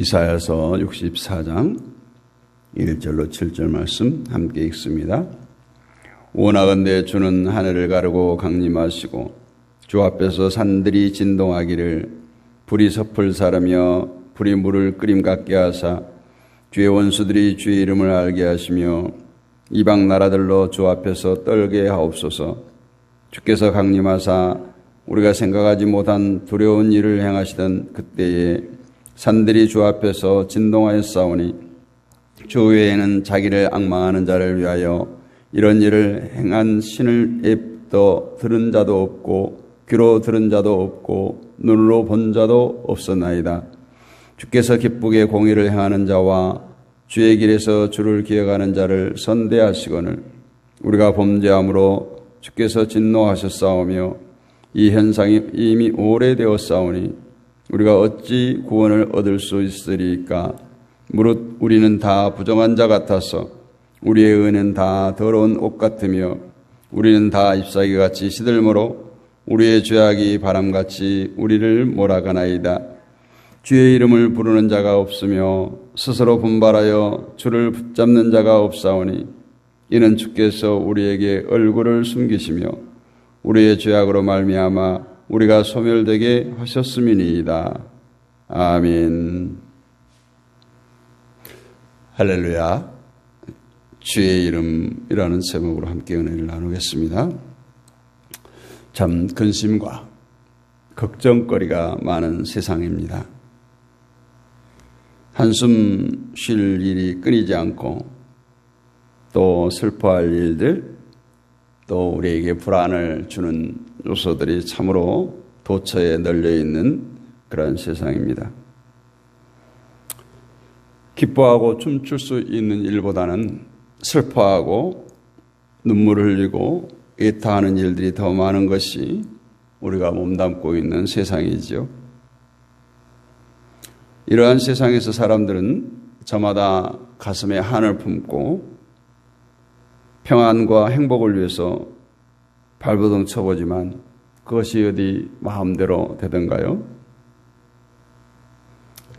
이사야서 64장 1절로 7절 말씀 함께 읽습니다. 원하건대 주는 하늘을 가르고 강림하시고 주 앞에서 산들이 진동하기를 불이 섭을 사르며 불이 물을 끓임 같게 하사 주의 원수들이 주의 이름을 알게 하시며 이방 나라들로 주 앞에서 떨게 하옵소서. 주께서 강림하사 우리가 생각하지 못한 두려운 일을 행하시던 그때에 산들이 주 앞에서 진동하였사오니 주 외에는 자기를 앙망하는 자를 위하여 이런 일을 행한 신을 입도 들은 자도 없고 귀로 들은 자도 없고 눈으로 본 자도 없었나이다. 주께서 기쁘게 공의를 행하는 자와 주의 길에서 주를 기억하는 자를 선대하시거늘 우리가 범죄함으로 주께서 진노하셨사오며 이 현상이 이미 오래되었사오니 우리가 어찌 구원을 얻을 수 있으리까? 무릇 우리는 다 부정한 자 같아서 우리의 은혜는 다 더러운 옷 같으며 우리는 다 잎사귀 같이 시들므로 우리의 죄악이 바람같이 우리를 몰아가나이다. 주의 이름을 부르는 자가 없으며 스스로 분발하여 주를 붙잡는 자가 없사오니 이는 주께서 우리에게 얼굴을 숨기시며 우리의 죄악으로 말미암아 우리가 소멸되게 하셨음이니이다. 아멘. 할렐루야. 주의 이름이라는 제목으로 함께 은혜를 나누겠습니다. 참 근심과 걱정거리가 많은 세상입니다. 한숨 쉴 일이 끊이지 않고 또 슬퍼할 일들 또 우리에게 불안을 주는 요소들이 참으로 도처에 널려있는 그런 세상입니다. 기뻐하고 춤출 수 있는 일보다는 슬퍼하고 눈물을 흘리고 애타하는 일들이 더 많은 것이 우리가 몸담고 있는 세상이죠. 이러한 세상에서 사람들은 저마다 가슴에 한을 품고 평안과 행복을 위해서 발버둥 쳐보지만 그것이 어디 마음대로 되던가요?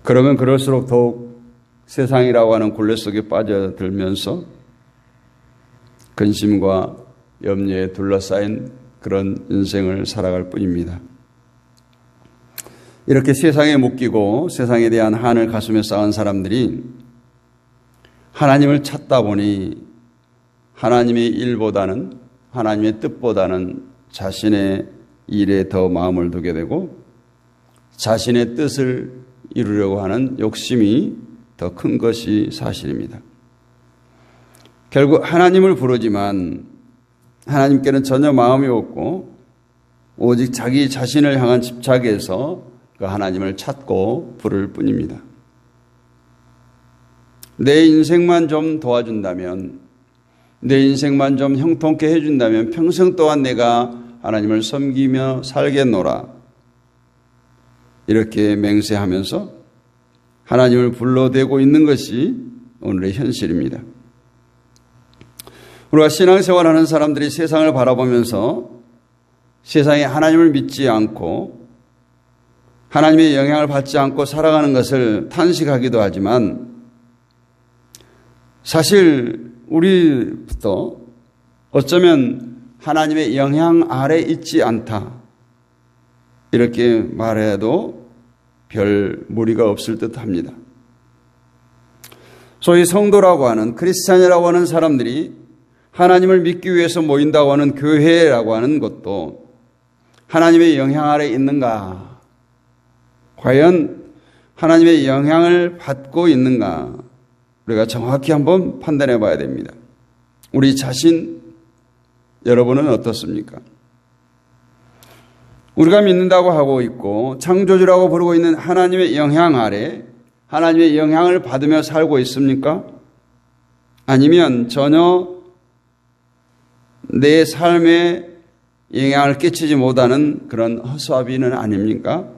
그러면 그럴수록 더욱 세상이라고 하는 굴레 속에 빠져들면서 근심과 염려에 둘러싸인 그런 인생을 살아갈 뿐입니다. 이렇게 세상에 묶이고 세상에 대한 한을 가슴에 쌓은 사람들이 하나님을 찾다 보니 하나님의 일보다는 하나님의 뜻보다는 자신의 일에 더 마음을 두게 되고 자신의 뜻을 이루려고 하는 욕심이 더 큰 것이 사실입니다. 결국 하나님을 부르지만 하나님께는 전혀 마음이 없고 오직 자기 자신을 향한 집착에서 그 하나님을 찾고 부를 뿐입니다. 내 인생만 좀 도와준다면 내 인생만 좀 형통케 해준다면 평생 동안 내가 하나님을 섬기며 살겠노라. 이렇게 맹세하면서 하나님을 불러대고 있는 것이 오늘의 현실입니다. 우리가 신앙생활하는 사람들이 세상을 바라보면서 세상에 하나님을 믿지 않고 하나님의 영향을 받지 않고 살아가는 것을 탄식하기도 하지만 사실 우리부터 어쩌면 하나님의 영향 아래 있지 않다. 이렇게 말해도 별 무리가 없을 듯합니다. 소위 성도라고 하는 크리스찬이라고 하는 사람들이 하나님을 믿기 위해서 모인다고 하는 교회라고 하는 것도 하나님의 영향 아래 있는가? 과연 하나님의 영향을 받고 있는가? 우리가 정확히 한번 판단해 봐야 됩니다. 우리 자신, 여러분은 어떻습니까? 우리가 믿는다고 하고 있고 창조주라고 부르고 있는 하나님의 영향 아래 하나님의 영향을 받으며 살고 있습니까? 아니면 전혀 내 삶에 영향을 끼치지 못하는 그런 허수아비는 아닙니까?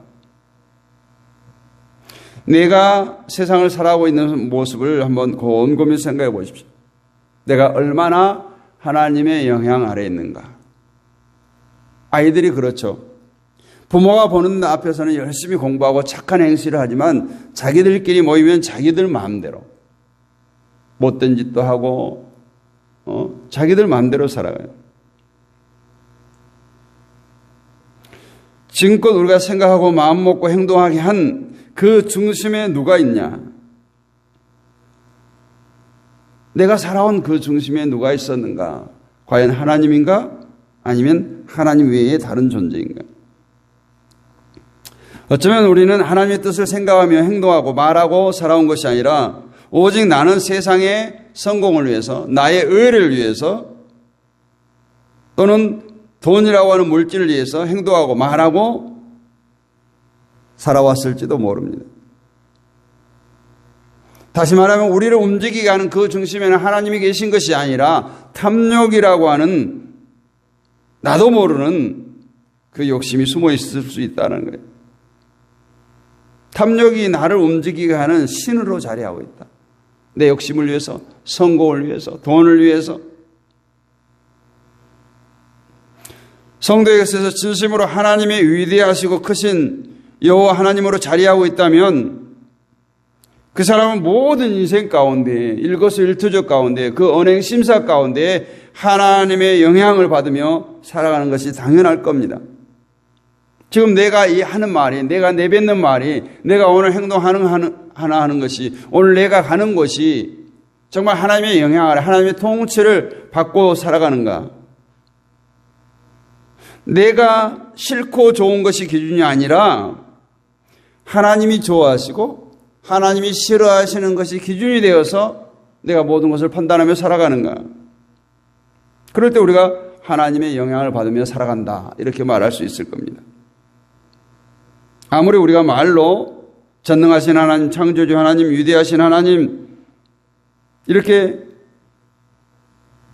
내가 세상을 살아가고 있는 모습을 한번 곰곰이 생각해 보십시오. 내가 얼마나 하나님의 영향 아래 있는가? 아이들이 그렇죠. 부모가 보는 앞에서는 열심히 공부하고 착한 행실을 하지만 자기들끼리 모이면 자기들 마음대로 못된 짓도 하고 자기들 마음대로 살아가요. 지금껏 우리가 생각하고 마음 먹고 행동하게 한 그 중심에 누가 있냐? 내가 살아온 그 중심에 누가 있었는가? 과연 하나님인가? 아니면 하나님 외에 다른 존재인가? 어쩌면 우리는 하나님의 뜻을 생각하며 행동하고 말하고 살아온 것이 아니라 오직 나는 세상의 성공을 위해서, 나의 의를 위해서, 또는 돈이라고 하는 물질을 위해서 행동하고 말하고 살아왔을지도 모릅니다. 다시 말하면 우리를 움직이게 하는 그 중심에는 하나님이 계신 것이 아니라 탐욕이라고 하는 나도 모르는 그 욕심이 숨어 있을 수 있다는 거예요. 탐욕이 나를 움직이게 하는 신으로 자리하고 있다. 내 욕심을 위해서, 성공을 위해서, 돈을 위해서. 성도에게서 진심으로 하나님의 위대하시고 크신 여호와 하나님으로 자리하고 있다면 그 사람은 모든 인생 가운데, 일거수일투족 가운데, 그 언행 심사 가운데 하나님의 영향을 받으며 살아가는 것이 당연할 겁니다. 지금 내가 이 하는 말이, 내가 내뱉는 말이, 내가 오늘 행동하는 것이, 오늘 내가 가는 곳이 정말 하나님의 영향을, 하나님의 통치를 받고 살아가는가? 내가 싫고 좋은 것이 기준이 아니라 하나님이 좋아하시고 하나님이 싫어하시는 것이 기준이 되어서 내가 모든 것을 판단하며 살아가는가? 그럴 때 우리가 하나님의 영향을 받으며 살아간다, 이렇게 말할 수 있을 겁니다. 아무리 우리가 말로 전능하신 하나님, 창조주 하나님, 위대하신 하나님 이렇게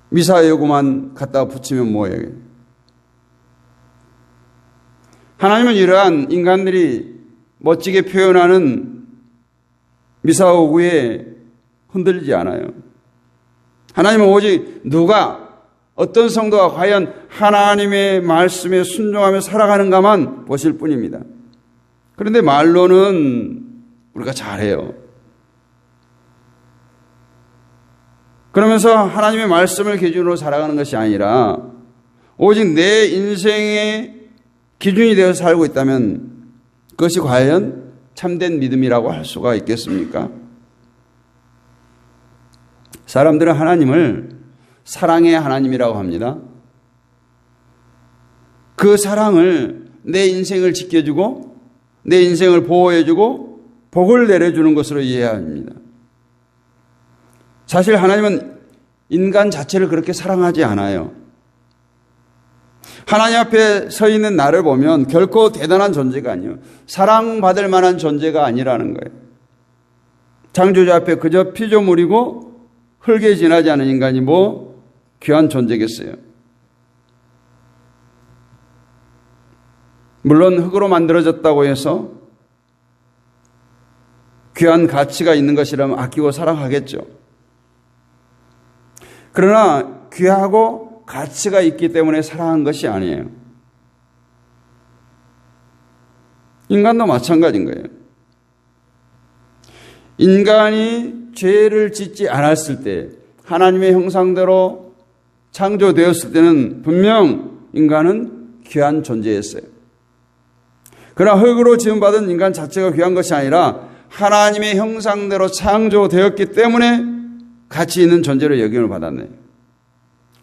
미사여구만 갖다 붙이면 뭐예요? 하나님은 이러한 인간들이 멋지게 표현하는 미사오구에 흔들리지 않아요. 하나님은 오직 누가, 어떤 성도가 과연 하나님의 말씀에 순종하며 살아가는가만 보실 뿐입니다. 그런데 말로는 우리가 잘해요. 그러면서 하나님의 말씀을 기준으로 살아가는 것이 아니라 오직 내 인생의 기준이 되어서 살고 있다면 그것이 과연 참된 믿음이라고 할 수가 있겠습니까? 사람들은 하나님을 사랑의 하나님이라고 합니다. 그 사랑을 내 인생을 지켜주고 내 인생을 보호해주고 복을 내려주는 것으로 이해해야 합니다. 사실 하나님은 인간 자체를 그렇게 사랑하지 않아요. 하나님 앞에 서 있는 나를 보면 결코 대단한 존재가 아니에요. 사랑받을 만한 존재가 아니라는 거예요. 창조주 앞에 그저 피조물이고 흙에 지나지 않은 인간이 뭐 귀한 존재겠어요. 물론 흙으로 만들어졌다고 해서 귀한 가치가 있는 것이라면 아끼고 사랑하겠죠. 그러나 귀하고 가치가 있기 때문에 사랑한 것이 아니에요. 인간도 마찬가지인 거예요. 인간이 죄를 짓지 않았을 때, 하나님의 형상대로 창조되었을 때는 분명 인간은 귀한 존재였어요. 그러나 흙으로 지음받은 인간 자체가 귀한 것이 아니라 하나님의 형상대로 창조되었기 때문에 가치 있는 존재로 여김을 받았네요.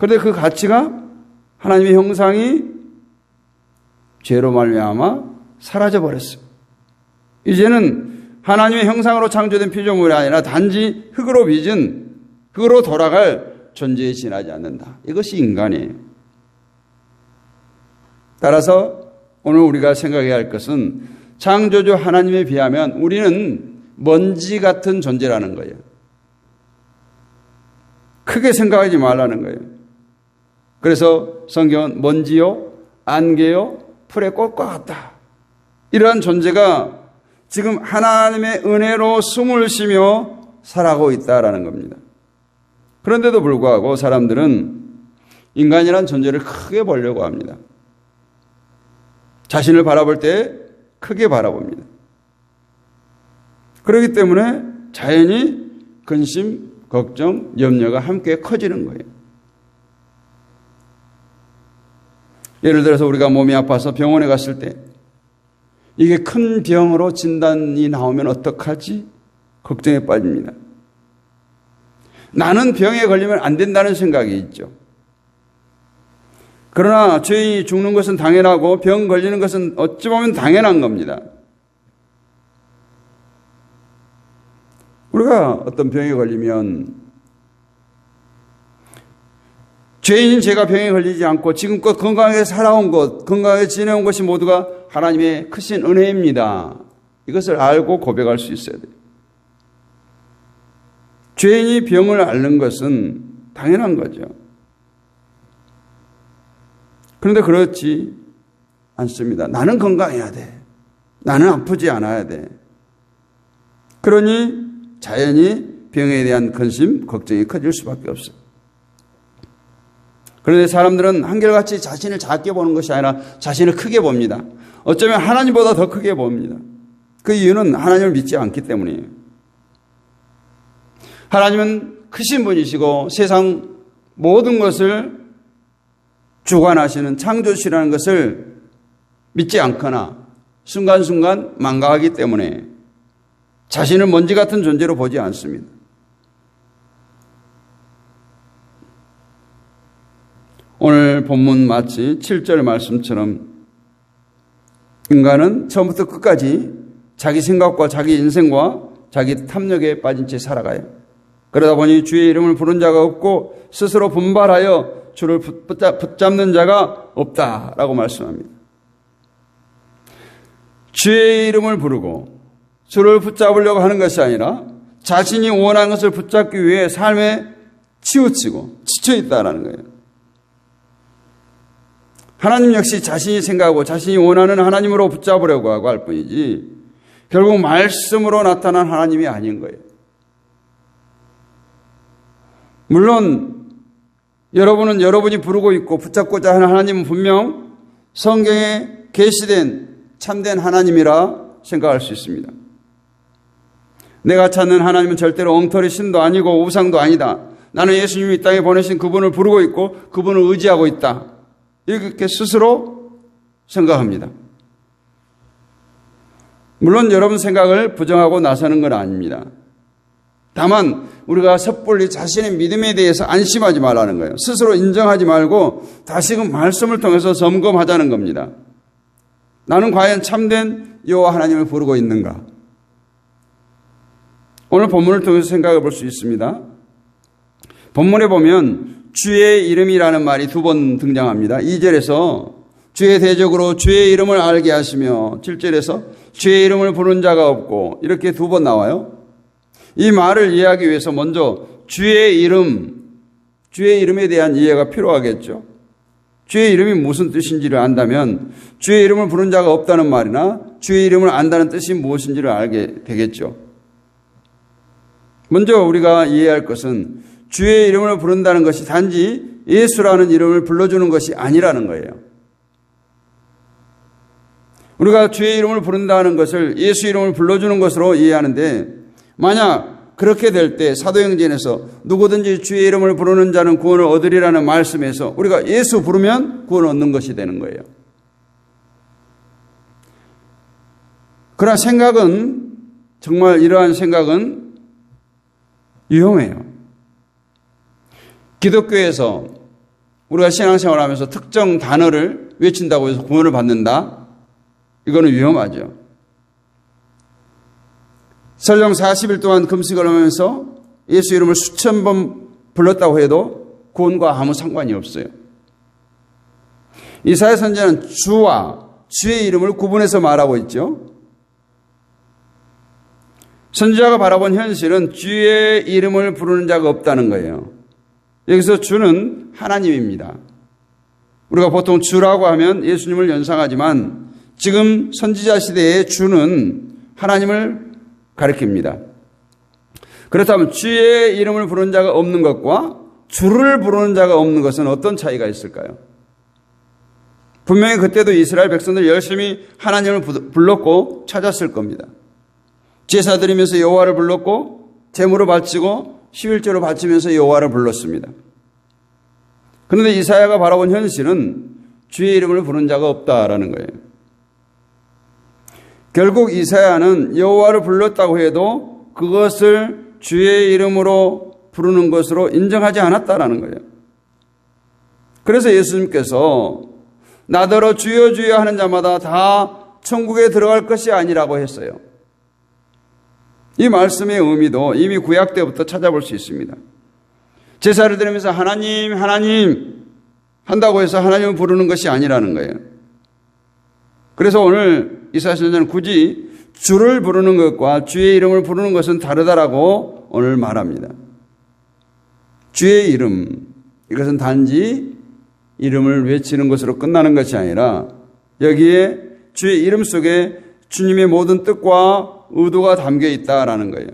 그런데 그 가치가 하나님의 형상이 죄로 말미암아 사라져 버렸어요. 이제는 하나님의 형상으로 창조된 피조물이 아니라 단지 흙으로 빚은, 흙으로 돌아갈 존재에 지나지 않는다. 이것이 인간이에요. 따라서 오늘 우리가 생각해야 할 것은 창조주 하나님에 비하면 우리는 먼지 같은 존재라는 거예요. 크게 생각하지 말라는 거예요. 그래서 성경은 먼지요, 안개요, 풀의 꽃과 같다. 이러한 존재가 지금 하나님의 은혜로 숨을 쉬며 살아가고 있다라는 겁니다. 그런데도 불구하고 사람들은 인간이란 존재를 크게 보려고 합니다. 자신을 바라볼 때 크게 바라봅니다. 그렇기 때문에 자연히 근심, 걱정, 염려가 함께 커지는 거예요. 예를 들어서 우리가 몸이 아파서 병원에 갔을 때 이게 큰 병으로 진단이 나오면 어떡하지? 걱정에 빠집니다. 나는 병에 걸리면 안 된다는 생각이 있죠. 그러나 죄인이 죽는 것은 당연하고 병 걸리는 것은 어찌 보면 당연한 겁니다. 우리가 어떤 병에 걸리면 죄인인 제가 병에 걸리지 않고 지금껏 건강하게 살아온 것, 건강하게 지내온 것이 모두가 하나님의 크신 은혜입니다. 이것을 알고 고백할 수 있어야 돼요. 죄인이 병을 앓는 것은 당연한 거죠. 그런데 그렇지 않습니다. 나는 건강해야 돼. 나는 아프지 않아야 돼. 그러니 자연히 병에 대한 근심, 걱정이 커질 수밖에 없어요. 그런데 사람들은 한결같이 자신을 작게 보는 것이 아니라 자신을 크게 봅니다. 어쩌면 하나님보다 더 크게 봅니다. 그 이유는 하나님을 믿지 않기 때문이에요. 하나님은 크신 분이시고 세상 모든 것을 주관하시는 창조주시라는 것을 믿지 않거나 순간순간 망각하기 때문에 자신을 먼지 같은 존재로 보지 않습니다. 오늘 본문 마치 7절 말씀처럼 인간은 처음부터 끝까지 자기 생각과 자기 인생과 자기 탐욕에 빠진 채 살아가요. 그러다 보니 주의 이름을 부른 자가 없고 스스로 분발하여 주를 붙잡는 자가 없다라고 말씀합니다. 주의 이름을 부르고 주를 붙잡으려고 하는 것이 아니라 자신이 원하는 것을 붙잡기 위해 삶에 치우치고 지쳐있다라는 거예요. 하나님 역시 자신이 생각하고 자신이 원하는 하나님으로 붙잡으려고 하고 할 뿐이지 결국 말씀으로 나타난 하나님이 아닌 거예요. 물론 여러분은 여러분이 부르고 있고 붙잡고자 하는 하나님은 분명 성경에 계시된 참된 하나님이라 생각할 수 있습니다. 내가 찾는 하나님은 절대로 엉터리 신도 아니고 우상도 아니다. 나는 예수님이 이 땅에 보내신 그분을 부르고 있고 그분을 의지하고 있다. 이렇게 스스로 생각합니다. 물론 여러분 생각을 부정하고 나서는 건 아닙니다. 다만 우리가 섣불리 자신의 믿음에 대해서 안심하지 말라는 거예요. 스스로 인정하지 말고 다시금 말씀을 통해서 점검하자는 겁니다. 나는 과연 참된 여호와 하나님을 부르고 있는가? 오늘 본문을 통해서 생각해 볼 수 있습니다. 본문에 보면 주의 이름이라는 말이 2번 등장합니다. 2절에서 주의 대적으로 주의 이름을 알게 하시며 7절에서 주의 이름을 부른 자가 없고 이렇게 2번 나와요. 이 말을 이해하기 위해서 먼저 주의 이름에 대한 이해가 필요하겠죠. 주의 이름이 무슨 뜻인지를 안다면 주의 이름을 부른 자가 없다는 말이나 주의 이름을 안다는 뜻이 무엇인지를 알게 되겠죠. 먼저 우리가 이해할 것은 주의 이름을 부른다는 것이 단지 예수라는 이름을 불러주는 것이 아니라는 거예요. 우리가 주의 이름을 부른다는 것을 예수 이름을 불러주는 것으로 이해하는데 만약 그렇게 될 때 사도행전에서 누구든지 주의 이름을 부르는 자는 구원을 얻으리라는 말씀에서 우리가 예수 부르면 구원을 얻는 것이 되는 거예요. 그러나 생각은 정말 이러한 생각은 위험해요. 기독교에서 우리가 신앙생활을 하면서 특정 단어를 외친다고 해서 구원을 받는다? 이거는 위험하죠. 설령 40일 동안 금식을 하면서 예수 이름을 수천 번 불렀다고 해도 구원과 아무 상관이 없어요. 이사야 선지자는 주와 주의 이름을 구분해서 말하고 있죠. 선지자가 바라본 현실은 주의 이름을 부르는 자가 없다는 거예요. 여기서 주는 하나님입니다. 우리가 보통 주라고 하면 예수님을 연상하지만 지금 선지자 시대의 주는 하나님을 가리킵니다. 그렇다면 주의 이름을 부르는 자가 없는 것과 주를 부르는 자가 없는 것은 어떤 차이가 있을까요? 분명히 그때도 이스라엘 백성들 열심히 하나님을 불렀고 찾았을 겁니다. 제사 드리면서 여호와를 불렀고 제물을 바치고 11조를 바치면서 여호와를 불렀습니다. 그런데 이사야가 바라본 현실은 주의 이름을 부른 자가 없다라는 거예요. 결국 이사야는 여호와를 불렀다고 해도 그것을 주의 이름으로 부르는 것으로 인정하지 않았다라는 거예요. 그래서 예수님께서 나더러 주여 주여 하는 자마다 다 천국에 들어갈 것이 아니라고 했어요. 이 말씀의 의미도 이미 구약 때부터 찾아볼 수 있습니다. 제사를 드리면서 하나님 하나님 한다고 해서 하나님을 부르는 것이 아니라는 거예요. 그래서 오늘 이사야 선지자는 굳이 주를 부르는 것과 주의 이름을 부르는 것은 다르다라고 오늘 말합니다. 주의 이름, 이것은 단지 이름을 외치는 것으로 끝나는 것이 아니라 여기에 주의 이름 속에 주님의 모든 뜻과 의도가 담겨 있다라는 거예요.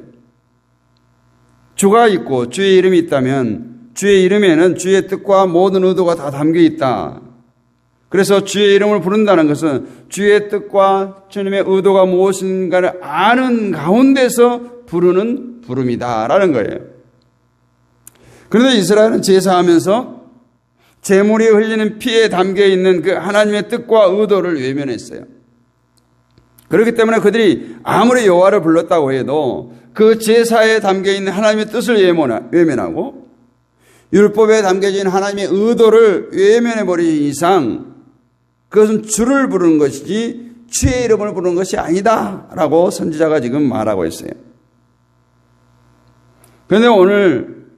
주가 있고 주의 이름이 있다면 주의 이름에는 주의 뜻과 모든 의도가 다 담겨 있다. 그래서 주의 이름을 부른다는 것은 주의 뜻과 주님의 의도가 무엇인가를 아는 가운데서 부르는 부름이다라는 거예요. 그런데 이스라엘은 제사하면서 제물이 흘리는 피에 담겨있는 그 하나님의 뜻과 의도를 외면했어요. 그렇기 때문에 그들이 아무리 여호와를 불렀다고 해도 그 제사에 담겨있는 하나님의 뜻을 외면하고 율법에 담겨진 하나님의 의도를 외면해버린 이상 그것은 주를 부르는 것이지 주의 이름을 부르는 것이 아니다 라고 선지자가 지금 말하고 있어요. 그런데 오늘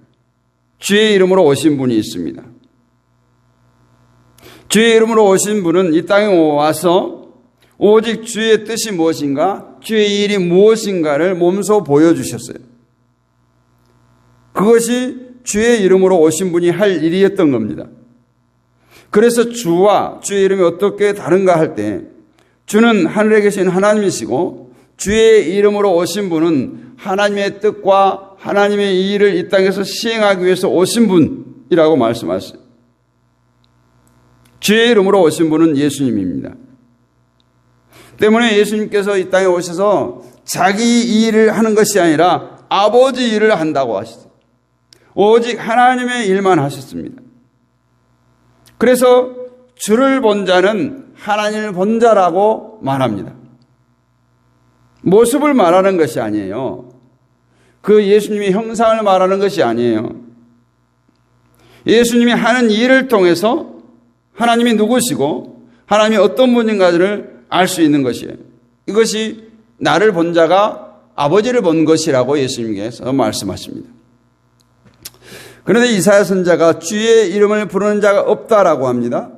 주의 이름으로 오신 분이 있습니다. 주의 이름으로 오신 분은 이 땅에 와서 오직 주의 뜻이 무엇인가, 주의 일이 무엇인가를 몸소 보여주셨어요. 그것이 주의 이름으로 오신 분이 할 일이었던 겁니다. 그래서 주와 주의 이름이 어떻게 다른가 할 때 주는 하늘에 계신 하나님이시고 주의 이름으로 오신 분은 하나님의 뜻과 하나님의 일을 이 땅에서 시행하기 위해서 오신 분이라고 말씀하셨어요. 주의 이름으로 오신 분은 예수님입니다. 때문에 예수님께서 이 땅에 오셔서 자기 일을 하는 것이 아니라 아버지 일을 한다고 하셨어요. 오직 하나님의 일만 하셨습니다. 그래서 주를 본 자는 하나님을 본 자라고 말합니다. 모습을 말하는 것이 아니에요. 그 예수님의 형상을 말하는 것이 아니에요. 예수님이 하는 일을 통해서 하나님이 누구시고 하나님이 어떤 분인가를 알 수 있는 것이에요. 이것이 나를 본 자가 아버지를 본 것이라고 예수님께서 말씀하십니다. 그런데 이사야 선지자가 주의 이름을 부르는 자가 없다라고 합니다.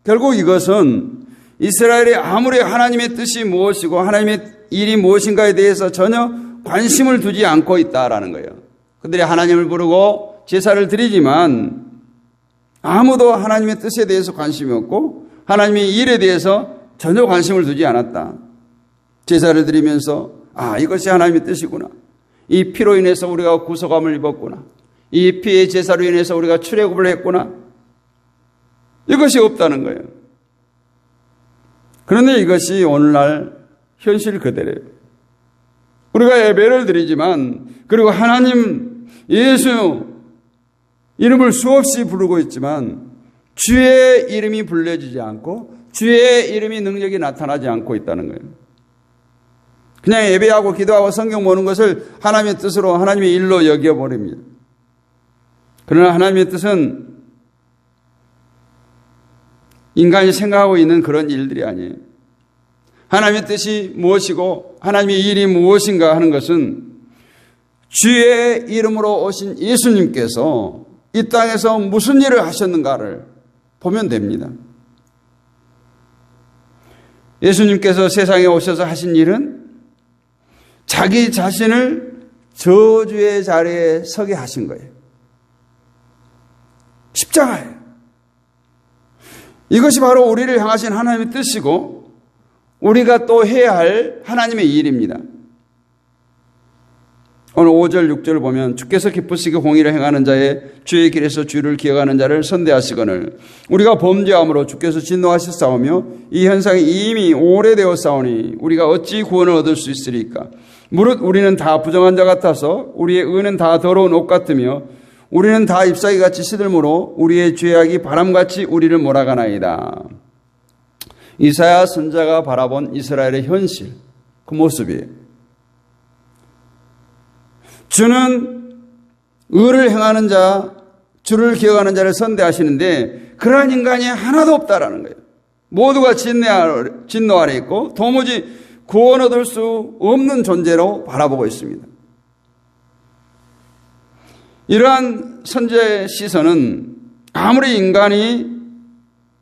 결국 이것은 이스라엘이 아무리 하나님의 뜻이 무엇이고 하나님의 일이 무엇인가에 대해서 전혀 관심을 두지 않고 있다라는 거예요. 그들이 하나님을 부르고 제사를 드리지만 아무도 하나님의 뜻에 대해서 관심이 없고 하나님의 일에 대해서 전혀 관심을 두지 않았다. 제사를 드리면서 이것이 하나님의 뜻이구나. 이 피로 인해서 우리가 구속함을 입었구나. 이 피의 제사로 인해서 우리가 출애굽을 했구나. 이것이 없다는 거예요. 그런데 이것이 오늘날 현실 그대로예요. 우리가 예배를 드리지만 그리고 하나님 예수 이름을 수없이 부르고 있지만 주의 이름이 불려지지 않고 주의 이름이 능력이 나타나지 않고 있다는 거예요. 그냥 예배하고 기도하고 성경 보는 것을 하나님의 뜻으로 하나님의 일로 여겨버립니다. 그러나 하나님의 뜻은 인간이 생각하고 있는 그런 일들이 아니에요. 하나님의 뜻이 무엇이고 하나님의 일이 무엇인가 하는 것은 주의 이름으로 오신 예수님께서 이 땅에서 무슨 일을 하셨는가를 보면 됩니다. 예수님께서 세상에 오셔서 하신 일은 자기 자신을 저주의 자리에 서게 하신 거예요. 십자가예요. 이것이 바로 우리를 향하신 하나님의 뜻이고 우리가 또 해야 할 하나님의 일입니다. 오늘 5절 6절을 보면 주께서 기쁘시게 공의를 행하는 자의 주의 길에서 주를 기억하는 자를 선대하시거늘 우리가 범죄함으로 주께서 진노하셨사오며 이 현상이 이미 오래되어 싸우니 우리가 어찌 구원을 얻을 수 있으리까. 무릇 우리는 다 부정한 자 같아서 우리의 의는 다 더러운 옷 같으며 우리는 다 잎사귀같이 시들므로 우리의 죄악이 바람같이 우리를 몰아가나이다. 이사야 선지자가 바라본 이스라엘의 현실, 그 모습이에요. 주는 의를 행하는 자, 주를 기억하는 자를 선대하시는데 그러한 인간이 하나도 없다라는 거예요. 모두가 진노 아래 있고 도무지 구원 얻을 수 없는 존재로 바라보고 있습니다. 이러한 선지자의 시선은 아무리 인간이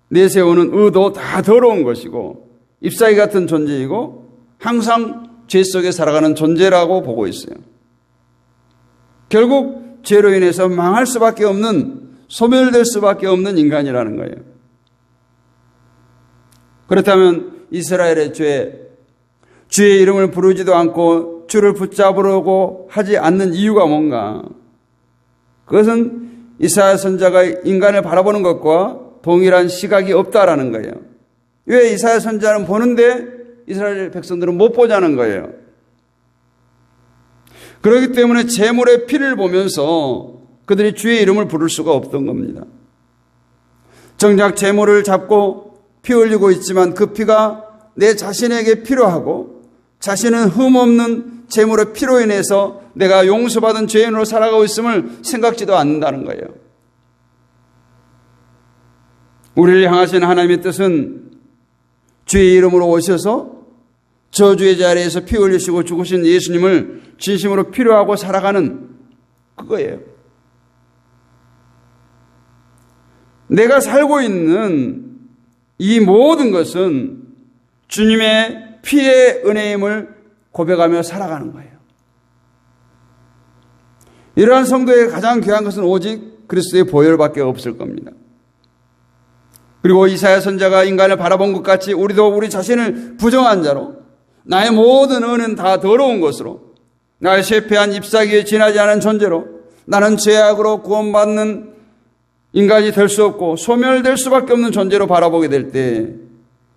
내세우는 의도 다 더러운 것이고 잎사귀 같은 존재이고 항상 죄 속에 살아가는 존재라고 보고 있어요. 결국 죄로 인해서 망할 수밖에 없는, 소멸될 수밖에 없는 인간이라는 거예요. 그렇다면 이스라엘의 주의 이름을 부르지도 않고 주를 붙잡으려고 하지 않는 이유가 뭔가? 그것은 이사야 선지자가 인간을 바라보는 것과 동일한 시각이 없다라는 거예요. 왜 이사야 선지자는 보는데 이스라엘 백성들은 못 보자는 거예요. 그렇기 때문에 제물의 피를 보면서 그들이 주의 이름을 부를 수가 없던 겁니다. 정작 제물을 잡고 피 흘리고 있지만 그 피가 내 자신에게 필요하고 자신은 흠없는 제물의 피로 인해서 내가 용서받은 죄인으로 살아가고 있음을 생각지도 않는다는 거예요. 우리를 향하신 하나님의 뜻은 주의 이름으로 오셔서 저주의 자리에서 피 흘리시고 죽으신 예수님을 진심으로 필요하고 살아가는 그거예요. 내가 살고 있는 이 모든 것은 주님의 피의 은혜임을 고백하며 살아가는 거예요. 이러한 성도의 가장 귀한 것은 오직 그리스도의 보혈밖에 없을 겁니다. 그리고 이사야 선지자가 인간을 바라본 것 같이 우리도 우리 자신을 부정한 자로 나의 모든 의는 다 더러운 것으로 나의 쇠폐한 잎사귀에 지나지 않은 존재로 나는 죄악으로 구원받는 인간이 될 수 없고 소멸될 수밖에 없는 존재로 바라보게 될 때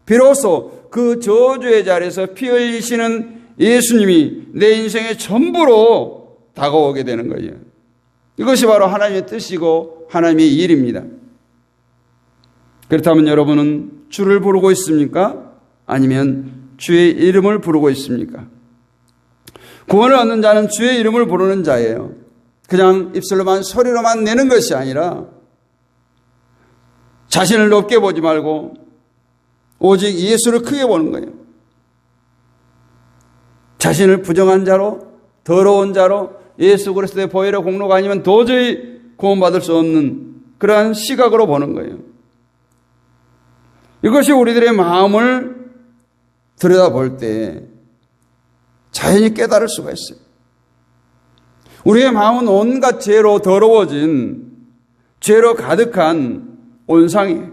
비로소 그 저주의 자리에서 피 흘리시는 예수님이 내 인생의 전부로 다가오게 되는 거예요. 이것이 바로 하나님의 뜻이고 하나님의 일입니다. 그렇다면 여러분은 주를 부르고 있습니까? 아니면 주의 이름을 부르고 있습니까? 구원을 얻는 자는 주의 이름을 부르는 자예요. 그냥 입술로만 소리로만 내는 것이 아니라 자신을 높게 보지 말고 오직 예수를 크게 보는 거예요. 자신을 부정한 자로, 더러운 자로 예수 그리스도의 보혈의 공로가 아니면 도저히 구원받을 수 없는 그러한 시각으로 보는 거예요. 이것이 우리들의 마음을 들여다볼 때 자연히 깨달을 수가 있어요. 우리의 마음은 온갖 죄로 더러워진 죄로 가득한 온상이에요.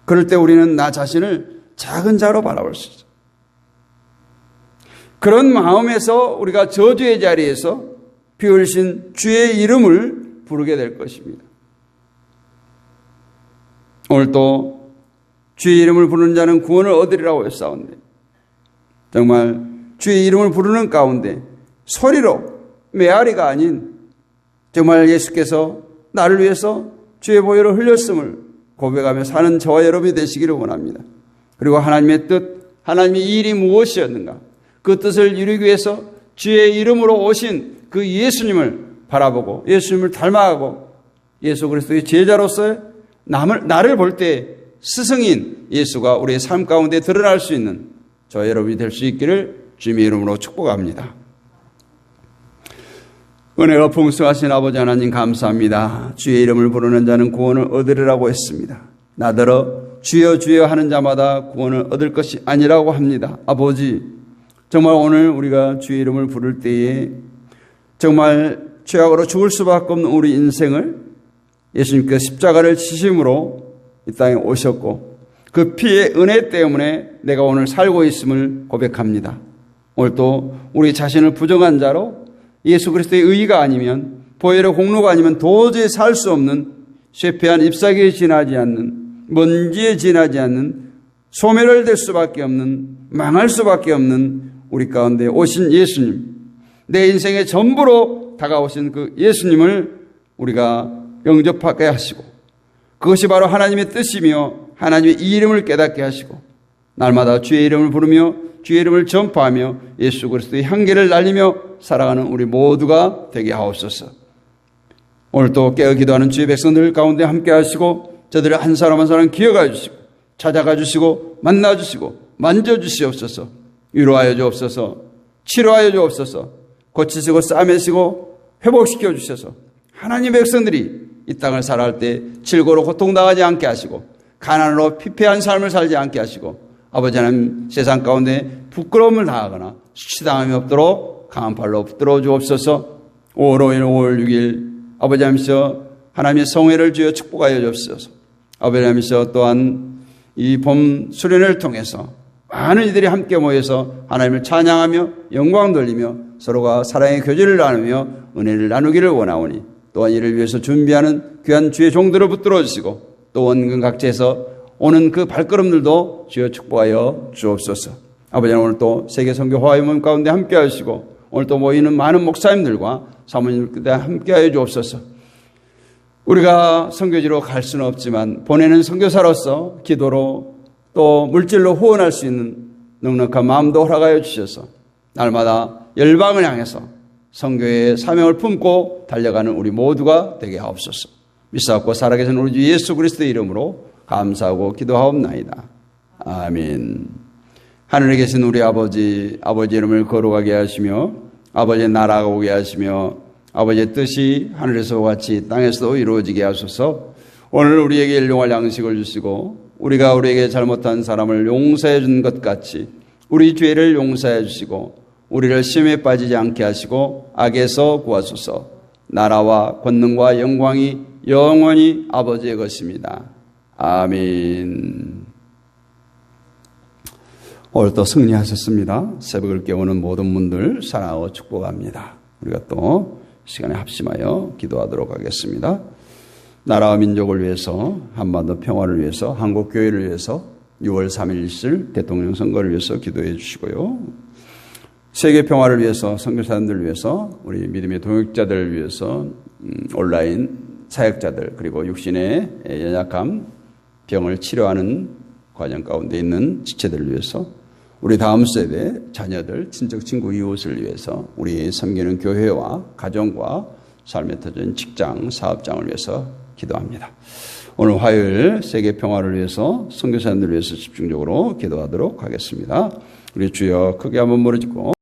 그럴 때 우리는 나 자신을 작은 자로 바라볼 수 있어요. 그런 마음에서 우리가 저주의 자리에서 피 흘리신 주의 이름을 부르게 될 것입니다. 오늘 또 주의 이름을 부르는 자는 구원을 얻으리라고 했사온데 정말 주의 이름을 부르는 가운데 소리로 메아리가 아닌 정말 예수께서 나를 위해서 주의 보혈을 흘렸음을 고백하며 사는 저와 여러분이 되시기를 원합니다. 그리고 하나님의 뜻, 하나님의 일이 무엇이었는가 그 뜻을 이루기 위해서 주의 이름으로 오신 그 예수님을 바라보고 예수님을 닮아가고 예수 그리스도의 제자로서 나를 볼 때 스승인 예수가 우리의 삶 가운데 드러날 수 있는 저와 여러분이 될 수 있기를 주님의 이름으로 축복합니다. 은혜가 풍성하신 아버지 하나님 감사합니다. 주의 이름을 부르는 자는 구원을 얻으리라고 했습니다. 나더러 주여 주여 하는 자마다 구원을 얻을 것이 아니라고 합니다. 아버지 정말 오늘 우리가 주의 이름을 부를 때에 정말 죄악으로 죽을 수밖에 없는 우리 인생을 예수님께서 십자가를 지심으로 이 땅에 오셨고 그 피의 은혜 때문에 내가 오늘 살고 있음을 고백합니다. 오늘 또 우리 자신을 부정한 자로 예수 그리스도의 의의가 아니면 보혈의 공로가 아니면 도저히 살 수 없는 쇠폐한 잎사귀에 지나지 않는 먼지에 지나지 않는 소멸될 수밖에 없는 망할 수밖에 없는 우리 가운데 오신 예수님, 내 인생의 전부로 다가오신 그 예수님을 우리가 영접하게 하시고 그것이 바로 하나님의 뜻이며 하나님의 이 이름을 깨닫게 하시고 날마다 주의 이름을 부르며 주의 이름을 전파하며 예수 그리스도의 향기를 날리며 살아가는 우리 모두가 되게 하옵소서. 오늘 또 깨어 기도하는 주의 백성들 가운데 함께 하시고 저들을 한 사람 한 사람 기억하여 주시고 찾아가 주시고 만나 주시고 만져 주시옵소서. 위로하여 주옵소서. 치료하여 주옵소서. 고치시고 싸매시고 회복시켜 주셔서 하나님의 백성들이 이 땅을 살아갈 때 질고로 고통당하지 않게 하시고 가난으로 피폐한 삶을 살지 않게 하시고 아버지 하나님 세상 가운데 부끄러움을 당하거나 수치당함이 없도록 강한 팔로 붙들어 주옵소서. 5월 5일 5월 6일 아버지 하나님께서 하나님의 성회를 주여 축복하여 주옵소서. 아버지 하나님께서 또한 이 봄 수련회를 통해서 많은 이들이 함께 모여서 하나님을 찬양하며 영광 돌리며 서로가 사랑의 교제를 나누며 은혜를 나누기를 원하오니 또한 이를 위해서 준비하는 귀한 주의 종들을 붙들어 주시고 또 원근 각지에서 오는 그 발걸음들도 주여 축복하여 주옵소서. 아버지 오늘 또 세계 선교 화합의 몸 가운데 함께 하시고 오늘 또 모이는 많은 목사님들과 사모님들과 함께 하여 주옵소서. 우리가 선교지로 갈 수는 없지만 보내는 선교사로서 기도로 또 물질로 후원할 수 있는 넉넉한 마음도 허락하여 주셔서 날마다 열방을 향해서 선교의 사명을 품고 달려가는 우리 모두가 되게 하옵소서. 믿사옵고 살아계신 우리 주 예수 그리스도의 이름으로 감사하고 기도하옵나이다. 아멘. 하늘에 계신 우리 아버지 이름을 거룩하게 하시며 아버지의 나라가 오게 하시며 아버지의 뜻이 하늘에서 같이 땅에서도 이루어지게 하소서. 오늘 우리에게 일용할 양식을 주시고 우리가 우리에게 잘못한 사람을 용서해 준 것 같이 우리 죄를 용서해 주시고 우리를 시험에 빠지지 않게 하시고 악에서 구하소서. 나라와 권능과 영광이 영원히 아버지의 것입니다. 아멘. 오늘도 승리하셨습니다. 새벽을 깨우는 모든 분들 사랑하고 축복합니다. 우리가 또 시간에 합심하여 기도하도록 하겠습니다. 나라와 민족을 위해서, 한반도 평화를 위해서, 한국교회를 위해서 6월 3일 있을 대통령 선거를 위해서 기도해 주시고요. 세계 평화를 위해서, 선교사님들을 위해서, 우리 믿음의 동역자들을 위해서, 온라인 사역자들, 그리고 육신의 연약함, 병을 치료하는 과정 가운데 있는 지체들을 위해서, 우리 다음 세대 자녀들, 친척, 친구, 이웃을 위해서 우리 섬기는 교회와 가정과 삶에 터진 직장, 사업장을 위해서 기도합니다. 오늘 화요일 세계 평화를 위해서 선교사님들을 위해서 집중적으로 기도하도록 하겠습니다. 우리 주여 크게 한번 부르짖고